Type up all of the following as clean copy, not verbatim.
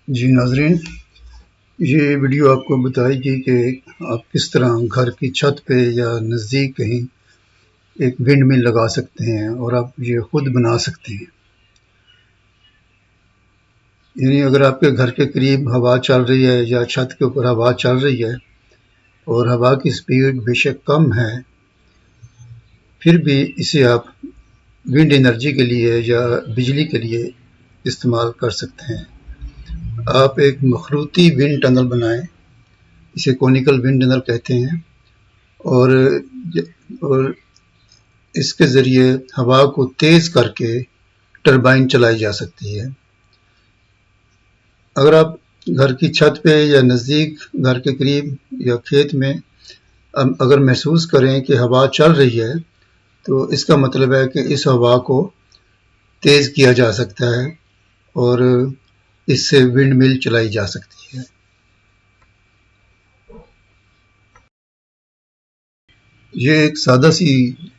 جی ناظرین، یہ ویڈیو آپ کو بتائے گی کہ آپ کس طرح گھر کی چھت پہ یا نزدیک کہیں ایک ونڈ مل لگا سکتے ہیں اور آپ یہ خود بنا سکتے ہیں۔ یعنی اگر آپ کے گھر کے قریب ہوا چل رہی ہے یا چھت کے اوپر ہوا چل رہی ہے اور ہوا کی سپیڈ بے شک کم ہے، پھر بھی اسے آپ ونڈ انرجی کے لیے یا بجلی کے لیے استعمال کر سکتے ہیں۔ آپ ایک مخروطی ونڈ ٹنل بنائیں، اسے کونیکل ونڈ ٹنل کہتے ہیں، اور اس کے ذریعے ہوا کو تیز کر کے ٹربائن چلائی جا سکتی ہے۔ اگر آپ گھر کی چھت پہ یا نزدیک گھر کے قریب یا کھیت میں اگر محسوس کریں کہ ہوا چل رہی ہے، تو اس کا مطلب ہے کہ اس ہوا کو تیز کیا جا سکتا ہے اور اس سے ونڈ مل چلائی جا سکتی ہے۔ یہ ایک سادہ سی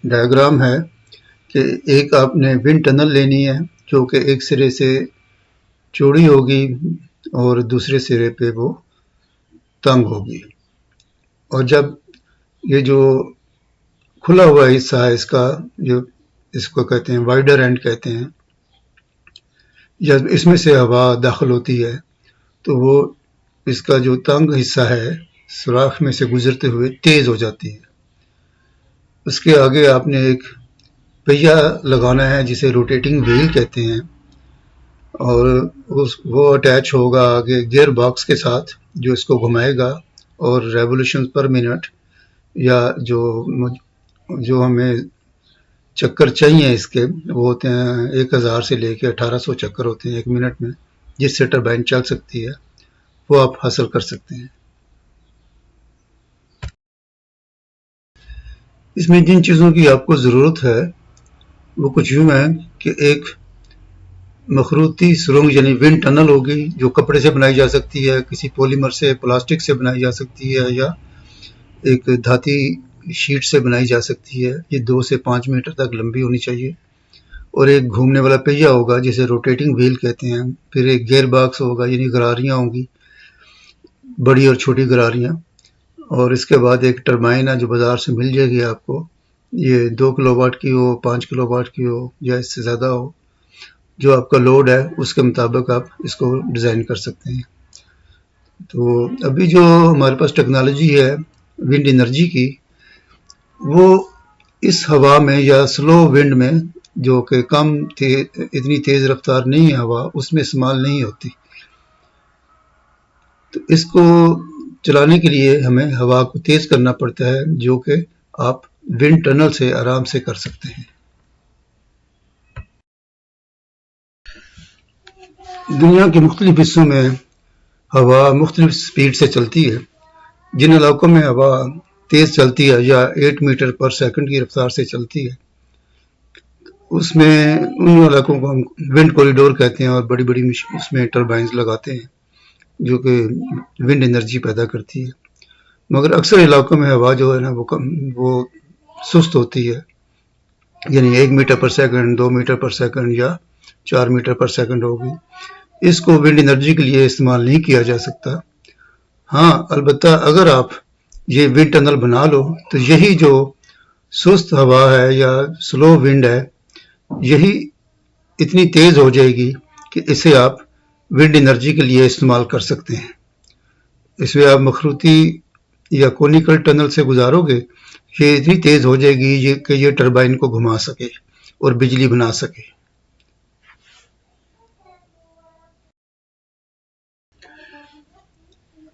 ڈائیگرام ہے کہ ایک آپ نے ونڈ ٹنل لینی ہے جو کہ ایک سرے سے چوڑی ہوگی اور دوسرے سرے پہ وہ تنگ ہوگی، اور جب یہ جو کھلا ہوا حصہ ہے اس کا، جو اس کو کہتے ہیں وائڈر اینڈ کہتے ہیں، جب اس میں سے ہوا داخل ہوتی ہے تو وہ اس کا جو تنگ حصہ ہے سوراخ میں سے گزرتے ہوئے تیز ہو جاتی ہے۔ اس کے آگے آپ نے ایک پہیہ لگانا ہے جسے روٹیٹنگ وہیل کہتے ہیں، اور وہ اٹیچ ہوگا آگے گیئر باکس کے ساتھ جو اس کو گھمائے گا، اور ریولیوشن پر منٹ یا جو ہمیں چکر چاہیے اس کے، وہ ہوتے ہیں 1000 سے لے کے 1800 چکر ہوتے ہیں ایک منٹ میں، جس سے ٹربائن چل سکتی ہے، وہ آپ حاصل کر سکتے ہیں۔ اس میں جن چیزوں کی آپ کو ضرورت ہے وہ کچھ یوں ہے کہ ایک مخروطی سرنگ یعنی ونڈ ٹنل ہوگی جو کپڑے سے بنائی جا سکتی ہے، کسی پولیمر سے، پلاسٹک سے بنائی جا سکتی ہے، یا ایک دھاتی شیٹ سے بنائی جا سکتی ہے۔ یہ 2 سے 5 میٹر تک لمبی ہونی چاہیے، اور ایک گھومنے والا پہیہ ہوگا جسے روٹیٹنگ وہیل کہتے ہیں۔ پھر ایک گیئر باکس ہوگا، یعنی گراریاں ہوں گی، بڑی اور چھوٹی گراریاں، اور اس کے بعد ایک ٹربائن ہے جو بازار سے مل جائے گی آپ کو، یہ 2 کلو واٹ کی ہو، 5 کلو واٹ کی ہو یا اس سے زیادہ ہو، جو آپ کا لوڈ ہے اس کے مطابق آپ اس کو ڈیزائن کر سکتے ہیں۔ تو ابھی جو ہمارے پاس ٹیکنالوجی ہے ونڈ انرجی کی، وہ اس ہوا میں یا سلو ونڈ میں جو کہ کم اتنی تیز رفتار نہیں ہے ہوا، اس میں استعمال نہیں ہوتی۔ تو اس کو چلانے کے لیے ہمیں ہوا کو تیز کرنا پڑتا ہے، جو کہ آپ ونڈ ٹنل سے آرام سے کر سکتے ہیں۔ دنیا کے مختلف حصوں میں ہوا مختلف سپیڈ سے چلتی ہے۔ جن علاقوں میں ہوا تیز چلتی ہے یا 8 میٹر پر سیکنڈ کی رفتار سے چلتی ہے، اس میں ان علاقوں کو ہم ونڈ کوریڈور کہتے ہیں، اور بڑی بڑی اس میں ٹربائنز لگاتے ہیں جو کہ ونڈ انرجی پیدا کرتی ہے۔ مگر اکثر علاقوں میں ہوا جو ہے نا وہ سست ہوتی ہے، یعنی 1 metre per second, 2 metre per second یا 4 میٹر پر سیکنڈ ہوگی۔ اس کو ونڈ انرجی کے لیے استعمال نہیں کیا جا سکتا۔ ہاں، البتہ اگر آپ یہ ونڈ ٹنل بنا لو تو یہی جو سست ہوا ہے یا سلو ونڈ ہے، یہی اتنی تیز ہو جائے گی کہ اسے آپ ونڈ انرجی کے لیے استعمال کر سکتے ہیں۔ اس میں آپ مخروطی یا کونیکل ٹنل سے گزارو گے، یہ اتنی تیز ہو جائے گی کہ یہ ٹربائن کو گھما سکے اور بجلی بنا سکے۔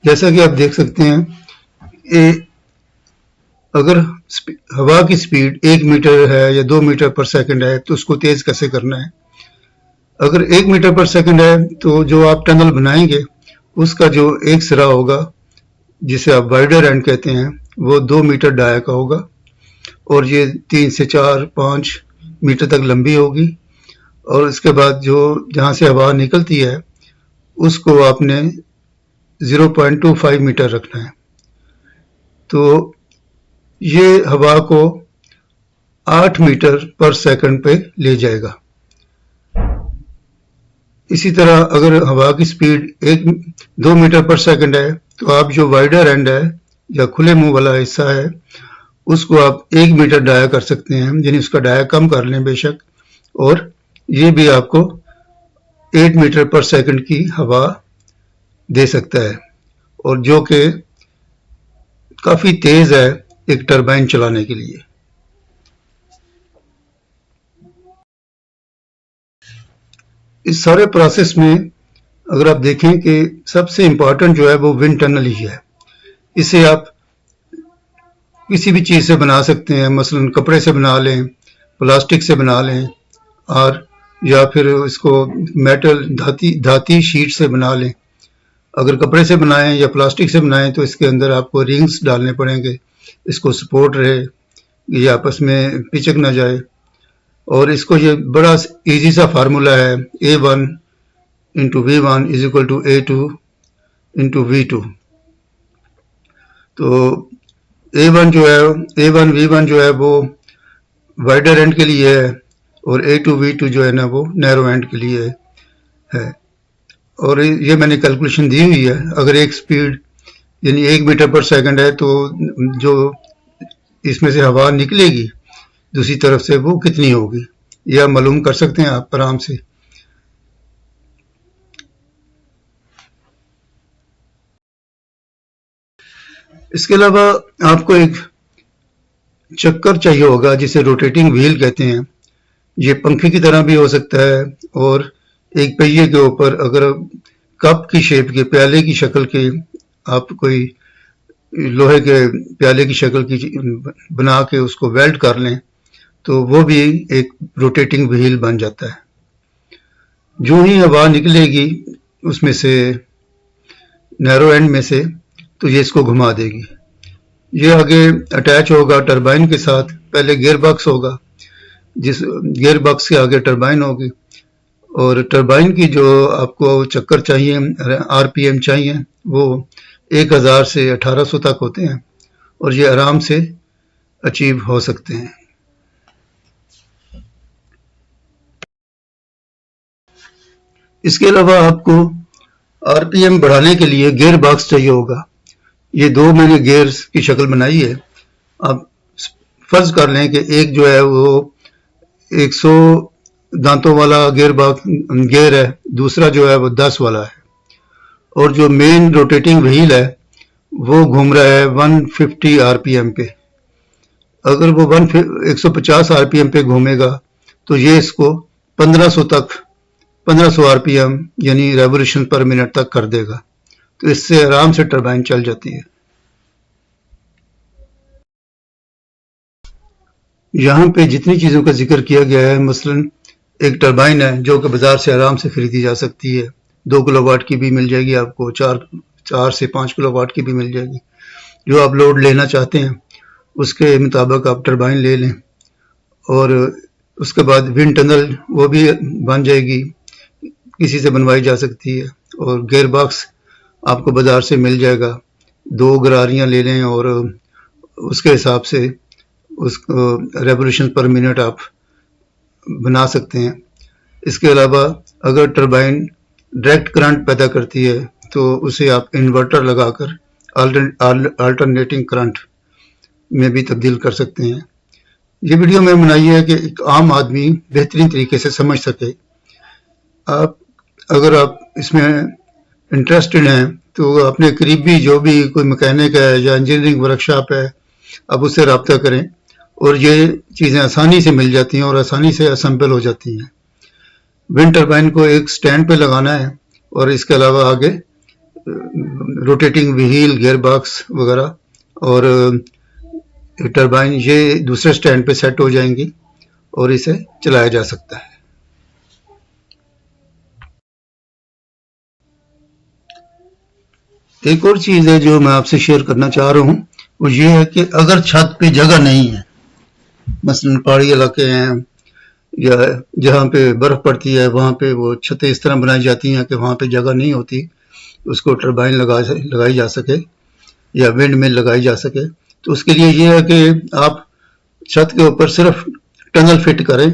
جیسا کہ آپ دیکھ سکتے ہیں، اگر ہوا کی سپیڈ 1 میٹر ہے یا 2 میٹر پر سیکنڈ ہے تو اس کو تیز کیسے کرنا ہے؟ اگر 1 میٹر پر سیکنڈ ہے تو جو آپ ٹنل بنائیں گے اس کا جو ایک سرا ہوگا جسے آپ وائڈر اینڈ کہتے ہیں، وہ 2 میٹر ڈایا کا ہوگا، اور یہ 3 سے 4 5 میٹر تک لمبی ہوگی، اور اس کے بعد جہاں سے ہوا نکلتی ہے اس کو آپ نے 0.25 میٹر رکھنا ہے۔ تو یہ ہوا کو 8 میٹر پر سیکنڈ پہ لے جائے گا۔ اسی طرح اگر ہوا کی سپیڈ 2 میٹر پر سیکنڈ ہے تو آپ جو وائڈر اینڈ ہے یا کھلے منہ والا حصہ ہے اس کو آپ 1 میٹر ڈایا کر سکتے ہیں، یعنی اس کا ڈایا کم کر لیں بے شک، اور یہ بھی آپ کو 8 میٹر پر سیکنڈ کی ہوا دے سکتا ہے، اور جو کہ کافی تیز ہے ایک ٹربائن چلانے کے لیے۔ اس سارے پروسیس میں اگر آپ دیکھیں کہ سب سے امپورٹنٹ جو ہے وہ ونڈ ٹنل ہی ہے۔ اسے آپ کسی بھی چیز سے بنا سکتے ہیں، مثلا کپڑے سے بنا لیں، پلاسٹک سے بنا لیں، اور یا پھر اس کو میٹل دھاتی شیٹ سے بنا لیں۔ اگر کپڑے سے بنائیں یا پلاسٹک سے بنائیں تو اس کے اندر آپ کو رنگز ڈالنے پڑیں گے، اس کو سپورٹ رہے، یہ آپس میں پچک نہ جائے۔ اور اس کو یہ بڑا ایزی سا فارمولا ہے، A1 into V1 is equal to A2 into V2۔ تو A1 V1 جو ہے وہ وائڈر اینڈ کے لیے ہے، اور A2 V2 جو ہے نا وہ نیرو اینڈ کے لیے ہے۔ اور یہ میں نے کیلکولیشن دی ہوئی ہے، اگر ایک سپیڈ یعنی 1 میٹر پر سیکنڈ ہے تو جو اس میں سے ہوا نکلے گی دوسری طرف سے وہ کتنی ہوگی، یہ آپ معلوم کر سکتے ہیں آپ آرام سے۔ اس کے علاوہ آپ کو ایک چکر چاہیے ہوگا جسے روٹیٹنگ وہیل کہتے ہیں، یہ پنکھے کی طرح بھی ہو سکتا ہے، اور ایک پہیے کے اوپر اگر کپ کی شیپ کے پیالے کی شکل کے آپ کوئی لوہے کے پیالے کی شکل کی بنا کے اس کو ویلڈ کر لیں تو وہ بھی ایک روٹیٹنگ وہیل بن جاتا ہے۔ جو ہی ہوا نکلے گی اس میں سے نیرو اینڈ میں سے تو یہ اس کو گھما دے گی۔ یہ آگے اٹیچ ہوگا ٹربائن کے ساتھ، پہلے گیئر باکس ہوگا، جس گیئر باکس کے آگے ٹربائن ہوگی، اور ٹربائن کی جو آپ کو چکر چاہیے RPM چاہیے وہ 1000 سے 1800 تک ہوتے ہیں، اور یہ آرام سے اچیو ہو سکتے ہیں۔ اس کے علاوہ آپ کو RPM بڑھانے کے لیے گیئر باکس چاہیے ہوگا۔ یہ 2 میں نے گیئرز کی شکل بنائی ہے۔ آپ فرض کر لیں کہ ایک جو ہے وہ 100 دانتوں والا گیئر ہے، دوسرا جو ہے وہ 10 والا ہے، اور جو مین روٹیٹنگ وہیل ہے وہ گھوم رہا ہے 150 RPM پہ۔ اگر وہ 150 RPM پہ گھومے گا تو یہ اس کو 1500 RPM یعنی ریولیوشن پر منٹ تک کر دے گا، تو اس سے آرام سے ٹربائن چل جاتی ہے۔ یہاں پہ جتنی چیزوں کا ذکر کیا گیا ہے، مثلا ایک ٹربائن ہے جو کہ بازار سے آرام سے خریدی جا سکتی ہے، 2 کلو واٹ کی بھی مل جائے گی آپ کو، 4 سے 5 کلو واٹ کی بھی مل جائے گی۔ جو آپ لوڈ لینا چاہتے ہیں اس کے مطابق آپ ٹربائن لے لیں، اور اس کے بعد ونڈ ٹنل وہ بھی بن جائے گی، کسی سے بنوائی جا سکتی ہے، اور گیئر باکس آپ کو بازار سے مل جائے گا، 2 گراریاں لے لیں اور اس کے حساب سے اس کو ریولیوشن پر منٹ آپ بنا سکتے ہیں۔ اس کے علاوہ اگر ٹربائن ڈائریکٹ کرنٹ پیدا کرتی ہے تو اسے آپ انورٹر لگا کر آلٹرنیٹنگ کرنٹ میں بھی تبدیل کر سکتے ہیں۔ یہ ویڈیو میں بنائی ہے کہ ایک عام آدمی بہترین طریقے سے سمجھ سکے۔ اگر آپ اس میں انٹرسٹڈ ہیں تو اپنے قریبی جو بھی کوئی مکینک ہے یا انجینئرنگ ورکشاپ ہے آپ اس سے رابطہ کریں، اور یہ چیزیں آسانی سے مل جاتی ہیں اور آسانی سے اسمبل ہو جاتی ہیں۔ ونڈ ٹربائن کو ایک سٹینڈ پہ لگانا ہے، اور اس کے علاوہ آگے روٹیٹنگ وہیل، گیئر باکس وغیرہ اور ٹربائن یہ دوسرے سٹینڈ پہ سیٹ ہو جائیں گی اور اسے چلایا جا سکتا ہے۔ ایک اور چیز ہے جو میں آپ سے شیئر کرنا چاہ رہا ہوں، وہ یہ ہے کہ اگر چھت پہ جگہ نہیں ہے، مثلا پہاڑی علاقے ہیں یا جہاں پہ برف پڑتی ہے وہاں پہ وہ چھتیں اس طرح بنائی جاتی ہیں کہ وہاں پہ جگہ نہیں ہوتی اس کو ٹربائن لگائی جا سکے یا ونڈ مل لگائی جا سکے، تو اس کے لیے یہ ہے کہ آپ چھت کے اوپر صرف ٹنل فٹ کریں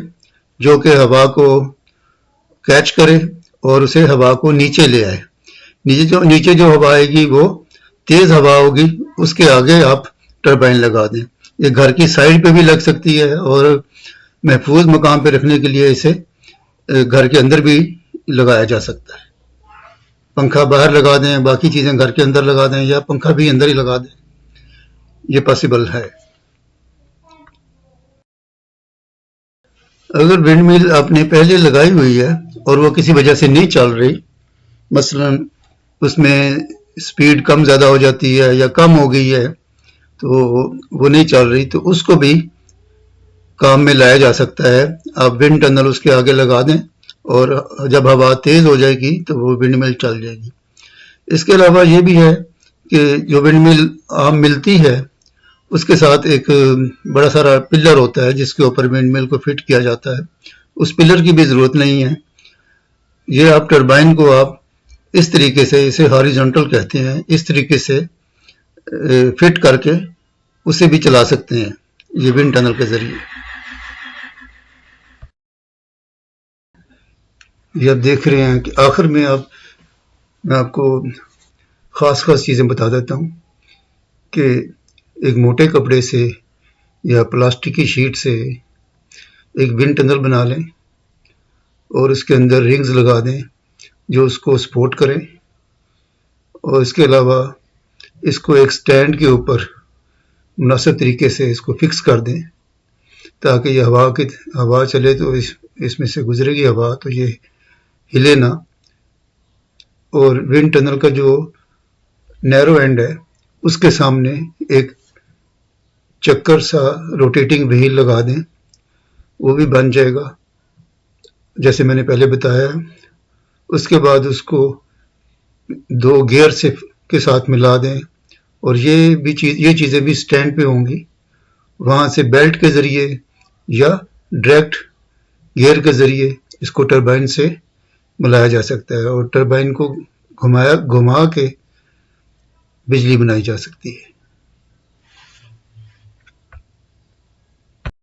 جو کہ ہوا کو کیچ کرے اور اسے ہوا کو نیچے لے آئے. نیچے جو ہوا آئے گی وہ تیز ہوا ہوگی، اس کے آگے آپ ٹربائن لگا دیں. یہ گھر کی سائڈ پہ بھی لگ سکتی ہے، اور محفوظ مقام پہ رکھنے کے لیے اسے گھر کے اندر بھی لگایا جا سکتا ہے. پنکھا باہر لگا دیں، باقی چیزیں گھر کے اندر لگا دیں، یا پنکھا بھی اندر ہی لگا دیں، یہ پاسبل ہے. اگر ونڈ مل آپ نے پہلے لگائی ہوئی ہے اور وہ کسی وجہ سے نہیں چل رہی، مثلا اس میں سپیڈ کم زیادہ ہو جاتی ہے یا کم ہو گئی ہے تو وہ نہیں چل رہی، تو اس کو بھی کام میں لایا جا سکتا ہے. آپ ونڈ ٹنل اس کے آگے لگا دیں، اور جب ہوا تیز ہو جائے گی تو وہ ونڈ مل چل جائے گی. اس کے علاوہ یہ بھی ہے کہ جو ونڈ مل عام ملتی ہے اس کے ساتھ ایک بڑا سارا پلر ہوتا ہے جس کے اوپر ونڈ مل کو فٹ کیا جاتا ہے. اس پلر کی بھی ضرورت نہیں ہے. یہ آپ ٹربائن کو آپ اس طریقے سے، اسے ہاریزونٹل کہتے ہیں، اس طریقے سے فٹ کر کے اسے بھی چلا سکتے ہیں یہ ونڈ ٹنل کے ذریعے. یہ آپ دیکھ رہے ہیں کہ آخر میں میں آپ کو خاص چیزیں بتا دیتا ہوں کہ ایک موٹے کپڑے سے یا پلاسٹک کی شیٹ سے ایک ونڈ ٹنل بنا لیں، اور اس کے اندر رنگز لگا دیں جو اس کو سپورٹ کریں، اور اس کے علاوہ اس کو ایک سٹینڈ کے اوپر مناسب طریقے سے اس کو فکس کر دیں تاکہ یہ ہوا چلے تو اس میں سے گزرے گی ہوا تو یہ ہلے نہ. اور ونڈ ٹنل کا جو نیرو اینڈ ہے اس کے سامنے ایک چکر سا روٹیٹنگ وہیل لگا دیں، وہ بھی بن جائے گا جیسے میں نے پہلے بتایا. اس کے بعد اس کو 2 گیئر کے ساتھ ملا دیں، اور یہ چیزیں بھی سٹینڈ پہ ہوں گی. وہاں سے بیلٹ کے ذریعے یا ڈائریکٹ گیئر کے ذریعے اس کو ٹربائن سے ملایا جا سکتا ہے، اور ٹربائن کو گھما کے بجلی بنائی جا سکتی ہے.